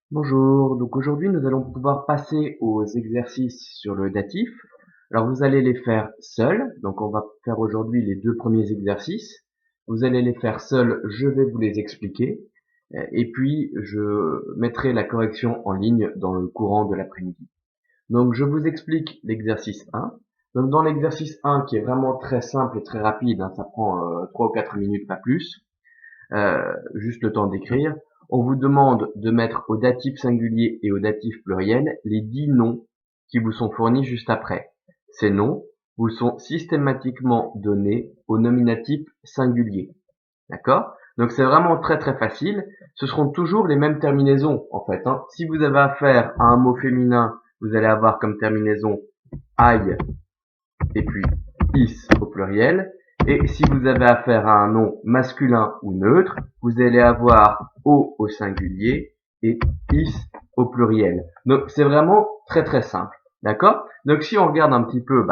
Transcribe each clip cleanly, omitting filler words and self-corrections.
Bonjour, donc aujourd'hui nous allons pouvoir passer aux exercices sur le datif. Alors vous allez les faire seuls, donc on va faire aujourd'hui les deux premiers exercices. Vous allez les faire seuls, je vais vous les expliquer, et puis je mettrai la correction en ligne dans le courant de l'après-midi. Donc je vous explique l'exercice 1. Donc dans l'exercice 1 qui est vraiment très simple et très rapide, hein, ça prend 3 ou 4 minutes, pas plus, juste le temps d'écrire, on vous demande de mettre au datif singulier et au datif pluriel les 10 noms qui vous sont fournis juste après. Ces noms vous sont systématiquement donnés au nominatif singulier. D'accord? Donc c'est vraiment très très facile. Ce seront toujours les mêmes terminaisons en fait, hein. Si vous avez affaire à un mot féminin, vous allez avoir comme terminaison aille et puis is au pluriel. Et si vous avez affaire à un nom masculin ou neutre, vous allez avoir au singulier et is au pluriel. Donc c'est vraiment très très simple. D'accord? Donc si on regarde un petit peu,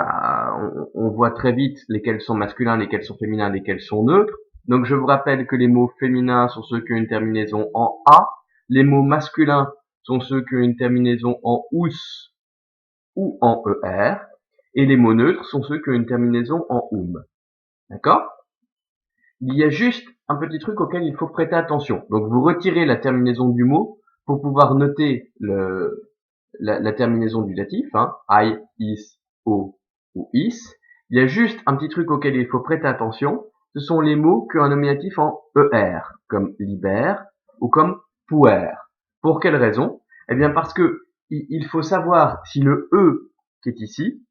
on voit très vite lesquels sont masculins, lesquels sont féminins, lesquels sont neutres. Donc je vous rappelle que les mots féminins sont ceux qui ont une terminaison en a, les mots masculins sont ceux qui ont une terminaison en ous ou en er, et les mots neutres sont ceux qui ont une terminaison en D'accord? Il y a juste un petit truc auquel il faut prêter attention. Donc vous retirez la terminaison du mot pour pouvoir noter la terminaison du datif, hein, I, is, o ou is. Il y a juste un petit truc auquel il faut prêter attention. Ce sont les mots qui ont un nominatif en er, comme liber ou comme puer. Pour quelle raison? Eh bien parce que il faut savoir si le e qui est ici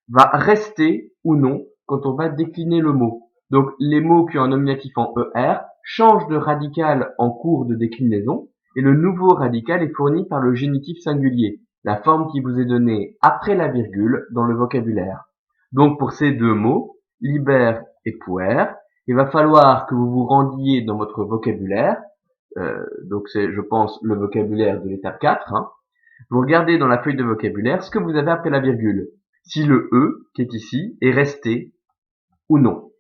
va rester ou non quand on va décliner le mot. Donc les mots qui ont un nominatif en ER changent de radical en cours de déclinaison et le nouveau radical est fourni par le génitif singulier, la forme qui vous est donnée après la virgule dans le vocabulaire. Donc pour ces deux mots, liber et puer, il va falloir que vous vous rendiez dans votre vocabulaire, donc c'est je pense le vocabulaire de l'étape 4, hein. Vous regardez dans la feuille de vocabulaire ce que vous avez après la virgule. Si le E, qui est ici, est resté ou non.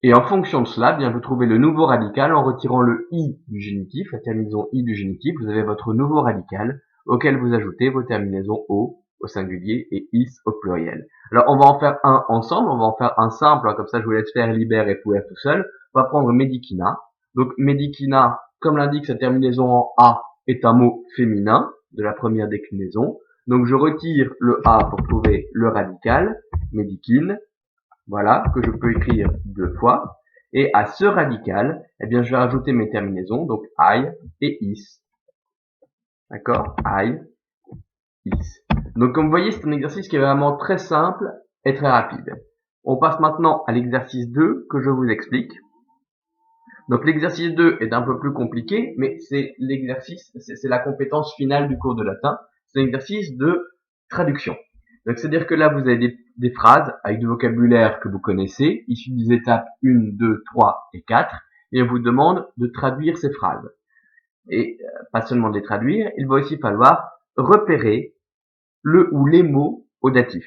Et en fonction de cela, bien, vous trouvez le nouveau radical en retirant le I du génitif, la terminaison I du génitif, vous avez votre nouveau radical auquel vous ajoutez vos terminaisons O au singulier et is au pluriel. Alors on va en faire un ensemble, on va en faire un simple, hein, comme ça je vous laisse faire liber et puer tout seul. On va prendre medicina. Donc medicina, comme l'indique sa terminaison en A, est un mot féminin de la première déclinaison. Donc je retire le A pour trouver le radical, médicine, voilà, que je peux écrire deux fois. Et à ce radical, eh bien, je vais rajouter mes terminaisons, donc I et is. D'accord? I, is. Donc comme vous voyez, c'est un exercice qui est vraiment très simple et très rapide. On passe maintenant à l'exercice 2 que je vous explique. Donc l'exercice 2 est un peu plus compliqué, mais c'est l'exercice, c'est la compétence finale du cours de latin. C'est l'exercice de traduction. Donc c'est-à-dire que là, vous avez des phrases avec du vocabulaire que vous connaissez, issues des étapes 1, 2, 3 et 4, et on vous demande de traduire ces phrases. Et pas seulement de les traduire, il va aussi falloir repérer le ou les mots au datif.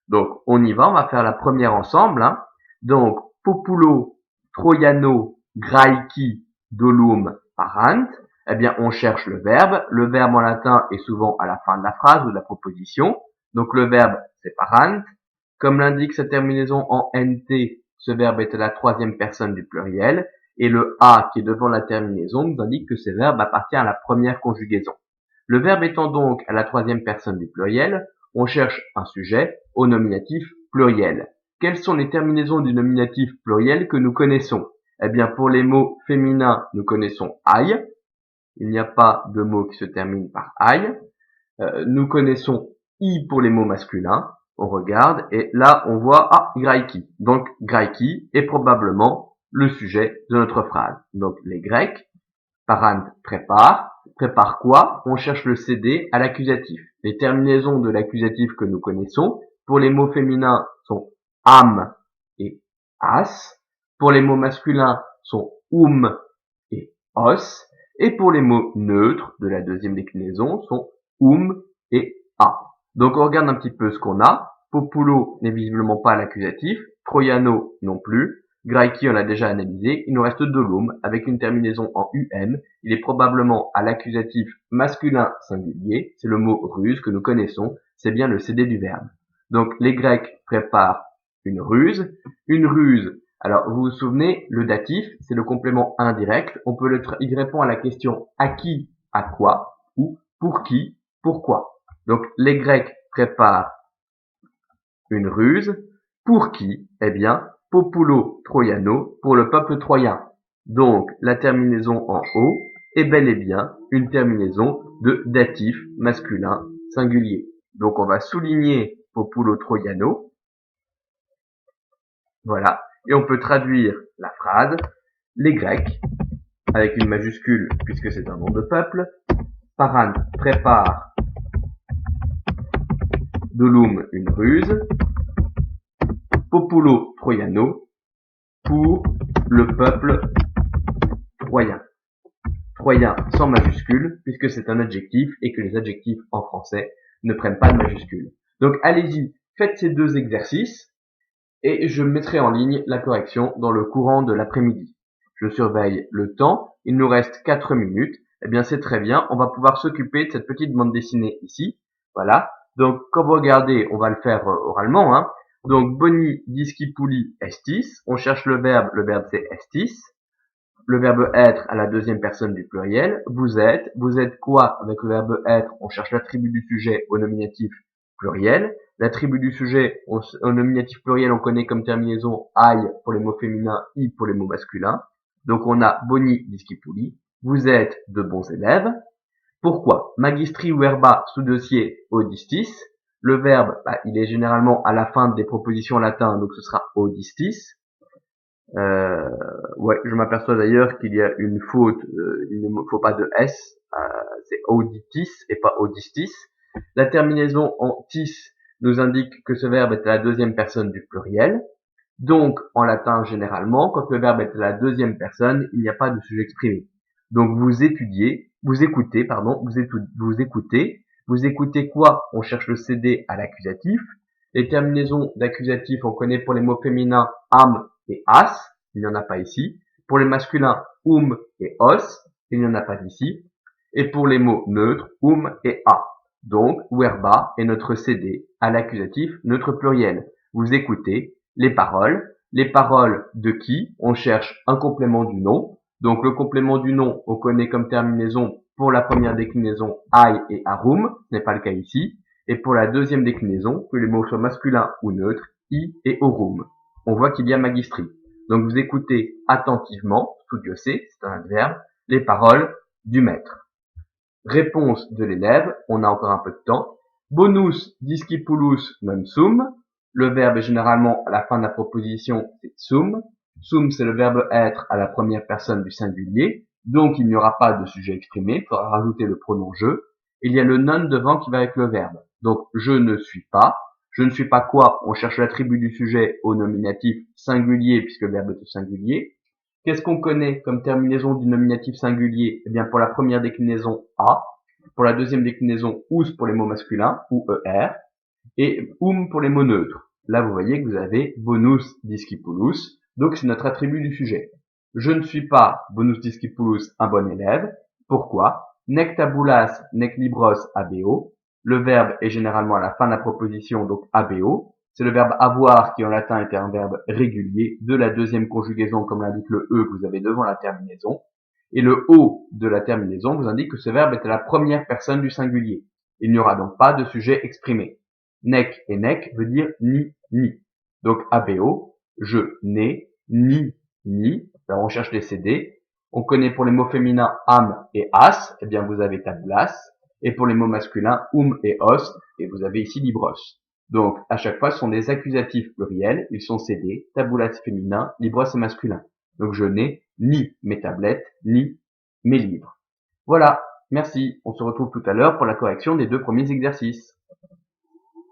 Donc on y va, on va faire la première ensemble, hein. Donc populo, troiano, graeci, dolum, parant. Eh bien on cherche le verbe. Le verbe en latin est souvent à la fin de la phrase ou de la proposition. Donc le verbe c'est parant. Comme l'indique sa terminaison en nt, ce verbe est à la troisième personne du pluriel. Et le a qui est devant la terminaison nous indique que ce verbe appartient à la première conjugaison. Le verbe étant donc à la troisième personne du pluriel, on cherche un sujet au nominatif pluriel. Quelles sont les terminaisons du nominatif pluriel que nous connaissons? Eh bien, pour les mots féminins, nous connaissons aille. Il n'y a pas de mot qui se termine par aille. Nous connaissons i pour les mots masculins. On regarde et là, on voit graiki. Donc, graiki est probablement le sujet de notre phrase. Donc, les Grecs, parant prépare. Prépare quoi? On cherche le CD à l'accusatif. Les terminaisons de l'accusatif que nous connaissons, pour les mots féminins, sont am et as. Pour les mots masculins, sont et os. Et pour les mots neutres de la deuxième déclinaison, sont et a. Donc on regarde un petit peu ce qu'on a. Populo n'est visiblement pas l'accusatif. Troiano non plus. Graiki, on a déjà analysé. Il nous reste dolum avec une terminaison en um. Il est probablement à l'accusatif masculin singulier. C'est le mot ruse que nous connaissons. C'est bien le CD du verbe. Donc, les Grecs préparent une ruse. Une ruse, alors vous vous souvenez, le datif, c'est le complément indirect. On peut il répond à la question à qui, à quoi, ou pour qui, pourquoi. Donc, les Grecs préparent une ruse. Pour qui? Eh bien, populo troiano, pour le peuple troyen. Donc, la terminaison en o est bel et bien une terminaison de datif masculin singulier. Donc, on va souligner populo troiano. Voilà. Et on peut traduire la phrase, les Grecs, avec une majuscule puisque c'est un nom de peuple, Paran prépare dolum une ruse, populo troiano, pour le peuple troyen. Troyen sans majuscule, puisque c'est un adjectif et que les adjectifs en français ne prennent pas de majuscule. Donc allez-y, faites ces deux exercices et je mettrai en ligne la correction dans le courant de l'après-midi. Je surveille le temps, il nous reste 4 minutes. Eh bien c'est très bien, on va pouvoir s'occuper de cette petite bande dessinée ici. Voilà, donc comme vous regardez, on va le faire oralement, hein. Donc boni discipuli estis, on cherche le verbe c'est estis. Le verbe être à la deuxième personne du pluriel. Vous êtes quoi avec le verbe être? On cherche l'attribut du sujet au nominatif pluriel. L'attribut du sujet au nominatif pluriel, on connaît comme terminaison ai pour les mots féminins, i pour les mots masculins. Donc on a boni discipuli. Vous êtes de bons élèves. Pourquoi? Magistri verba sous dossier audistis. Le verbe, il est généralement à la fin des propositions latines, donc ce sera audistis. Ouais, je m'aperçois d'ailleurs qu'il y a une faute, il ne faut pas de S, c'est auditis et pas audistis. La terminaison en tis nous indique que ce verbe est à la deuxième personne du pluriel. Donc, en latin, généralement, quand le verbe est à la deuxième personne, il n'y a pas de sujet exprimé. Donc, vous écoutez, vous écoutez quoi? On cherche le CD à l'accusatif. Les terminaisons d'accusatif, on connaît pour les mots féminins am et as, il n'y en a pas ici. Pour les masculins, et os, il n'y en a pas ici. Et pour les mots neutres, et a. Donc, verba est notre CD à l'accusatif neutre pluriel. Vous écoutez les paroles de qui? On cherche un complément du nom. Donc, le complément du nom, on connaît comme terminaison pour la première déclinaison ai et arum, ce n'est pas le cas ici. Et pour la deuxième déclinaison, que les mots soient masculins ou neutres, i et aurum. On voit qu'il y a magistri. Donc vous écoutez attentivement, studiose, c'est un adverbe, les paroles du maître. Réponse de l'élève, on a encore un peu de temps. Bonus discipulus non sum. Le verbe est généralement à la fin de la proposition, c'est sum. Sum, c'est le verbe être à la première personne du singulier. Donc il n'y aura pas de sujet exprimé, il faudra rajouter le pronom je. Il y a le non devant qui va avec le verbe. Donc je ne suis pas. Je ne suis pas quoi? On cherche l'attribut du sujet au nominatif singulier puisque le verbe est au singulier. Qu'est-ce qu'on connaît comme terminaison du nominatif singulier? Eh bien, pour la première déclinaison, a. Pour la deuxième déclinaison, us pour les mots masculins, ou er. Et pour les mots neutres. Là, vous voyez que vous avez bonus discipulus. Donc, c'est notre attribut du sujet. Je ne suis pas bonus discipulus, un bon élève. Pourquoi? Nec tabulas, nec libros abeo. Le verbe est généralement à la fin de la proposition, donc abeo. C'est le verbe avoir qui en latin était un verbe régulier de la deuxième conjugaison comme l'indique le e que vous avez devant la terminaison. Et le o de la terminaison vous indique que ce verbe est à la première personne du singulier. Il n'y aura donc pas de sujet exprimé. Nec et nec veut dire ni, ni. Donc abeo, je n'ai, ni, ni. Alors on cherche les CD. On connaît pour les mots féminins am et as, eh bien vous avez tabulas. Et pour les mots masculins, et os, et vous avez ici libros. Donc, à chaque fois, ce sont des accusatifs pluriels, ils sont CD, tabulas féminin, libros c'est masculin. Donc, je n'ai ni mes tablettes, ni mes livres. Voilà, merci. On se retrouve tout à l'heure pour la correction des 2 premiers exercices.